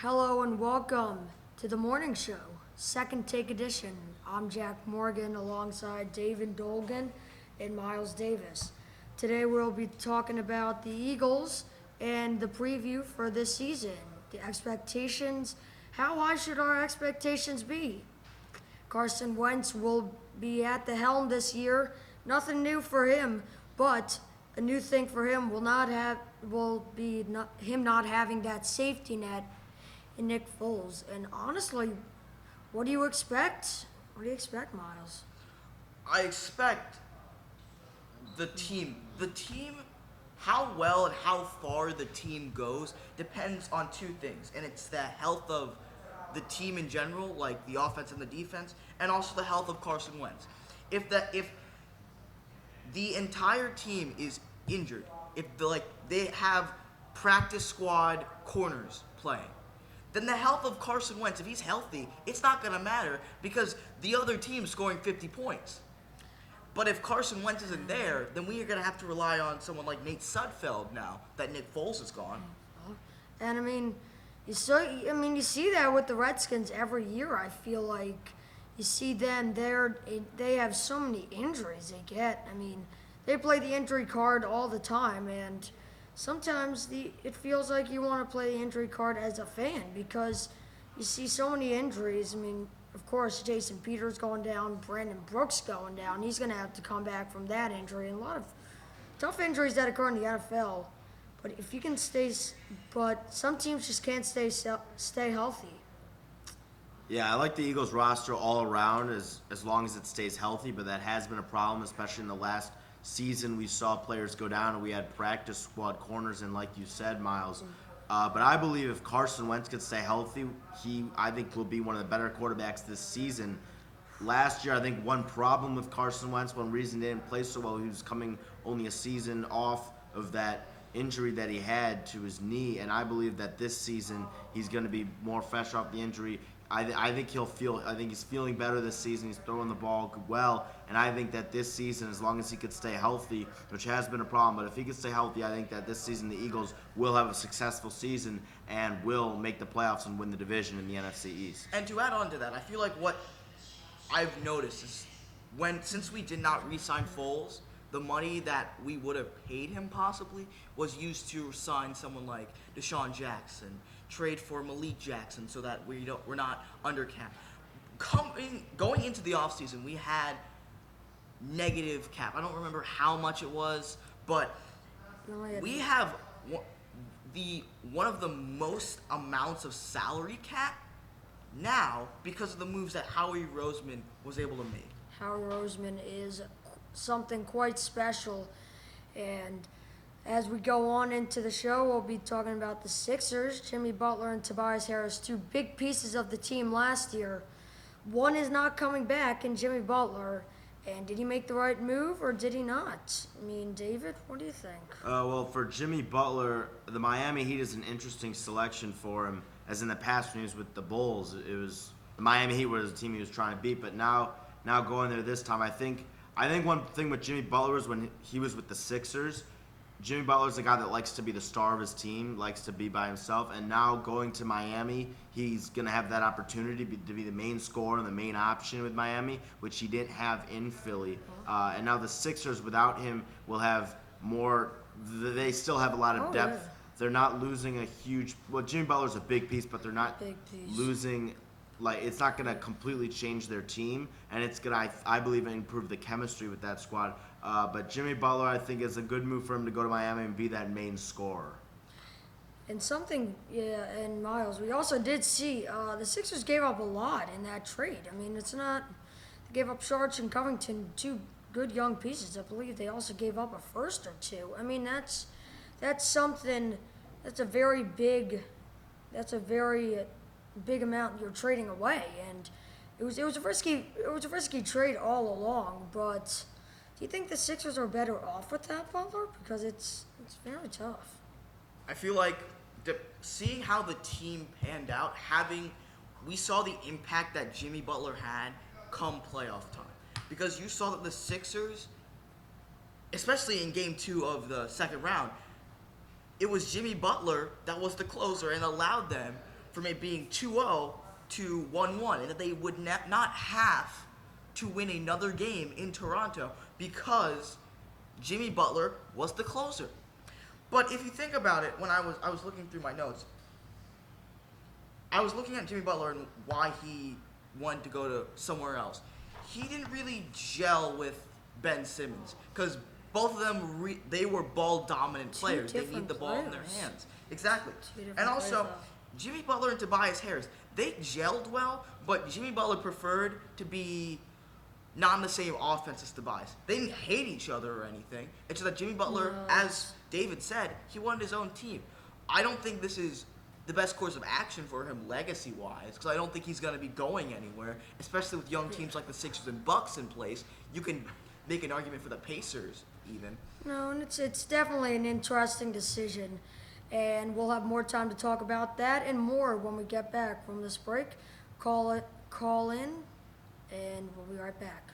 Hello and welcome to the morning show, second take edition. I'm Jack Morgan alongside David Dolgan and Miles Davis. Today we'll be talking about the Eagles and the preview for this season, the expectations. How high should our expectations be? Carson Wentz will be at the helm this year. Nothing new for him, but a new thing for him will be him not having that safety net in Nick Foles. And honestly, what do you expect? What do you expect, Miles? I expect the team, how well and how far the team goes depends on two things, and it's the health of the team in general, like the offense and the defense, and also the health of Carson Wentz. If the entire team is injured, if they have practice squad corners playing, then the health of Carson Wentz, if he's healthy, it's not going to matter because the other team's scoring 50 points. But if Carson Wentz isn't there, then we are going to have to rely on someone like Nate Sudfeld now that Nick Foles is gone. And you see that with the Redskins every year. I feel like you see them they have so many injuries they get. They play the injury card all the time, and sometimes it feels like you want to play the injury card as a fan because you see so many injuries. Of course, Jason Peters going down, Brandon Brooks going down. He's going to have to come back from that injury, and a lot of tough injuries that occur in the NFL. But some teams just can't stay healthy. Yeah, I like the Eagles roster all around as long as it stays healthy, but that has been a problem, especially in the last season. We saw players go down, and we had practice squad corners, and like you said, Miles. But I believe if Carson Wentz could stay healthy, I think will be one of the better quarterbacks this season. Last year, I think one problem with Carson Wentz, one reason he didn't play so well, he was coming only a season off of that injury that he had to his knee, and I believe that this season he's going to be more fresh off the injury. I think he's feeling better this season. He's throwing the ball well, and I think that this season, as long as he could stay healthy, which has been a problem, but if he could stay healthy, I think that this season the Eagles will have a successful season and will make the playoffs and win the division in the NFC East. And to add on to that, I feel like what I've noticed is since we did not re-sign Foles, the money that we would have paid him possibly was used to sign someone like Deshaun Jackson, trade for Malik Jackson so that we're not under cap. Going into the offseason, we had negative cap. I don't remember how much it was, but we have one of the most amounts of salary cap now because of the moves that Howie Roseman was able to make. Howie Roseman is something quite special, and as we go on into the show, we'll be talking about the Sixers. Jimmy Butler and Tobias Harris, two big pieces of the team last year. One is not coming back in Jimmy Butler, and did he make the right move or did he not? David, what do you think? Well, for Jimmy Butler, the Miami Heat is an interesting selection for him, as in the past when he was with the Bulls, it was the Miami Heat was the team he was trying to beat, but now going there this time, I think one thing with Jimmy Butler is when he was with the Sixers, Jimmy Butler's a guy that likes to be the star of his team, likes to be by himself, and now going to Miami, he's going to have that opportunity to be the main scorer and the main option with Miami, which he didn't have in Philly. And now the Sixers, without him, will have more. They still have a lot of depth. Yeah. They're not losing a huge. Well, Jimmy Butler's a big piece, but they're not losing. It's not going to completely change their team, and it's going to, I believe, improve the chemistry with that squad. But Jimmy Butler, I think, is a good move for him to go to Miami and be that main scorer. And and Miles, we also did see the Sixers gave up a lot in that trade. It's not, they gave up Sharch and Covington, two good young pieces. I believe they also gave up a first or two. That's something, that's a very big amount you're trading away, and it was a risky trade all along. But do you think the Sixers are better off with that, Butler? Because it's very tough. I feel like seeing how the team panned out, we saw the impact that Jimmy Butler had come playoff time. Because you saw that the Sixers, especially in Game 2 of the second round, it was Jimmy Butler that was the closer and allowed them from it being 2-0 to 1-1, and that they would not have to win another game in Toronto because Jimmy Butler was the closer. But if you think about it, when I was looking through my notes, I was looking at Jimmy Butler and why he wanted to go to somewhere else. He didn't really gel with Ben Simmons because both of them they were ball dominant players. They need different the ball in their players. hands. Exactly. Two different And also, players, Jimmy Butler and Tobias Harris, they gelled well, but Jimmy Butler preferred to be not on the same offense as Tobias. They didn't hate each other or anything. It's just that Jimmy Butler, No. as David said, he wanted his own team. I don't think this is the best course of action for him legacy-wise, because I don't think he's going to be going anywhere, especially with young teams like the Sixers and Bucks in place. You can make an argument for the Pacers, even. No, and it's definitely an interesting decision, and we'll have more time to talk about that and more when we get back from this break. Call in, and we'll be right back.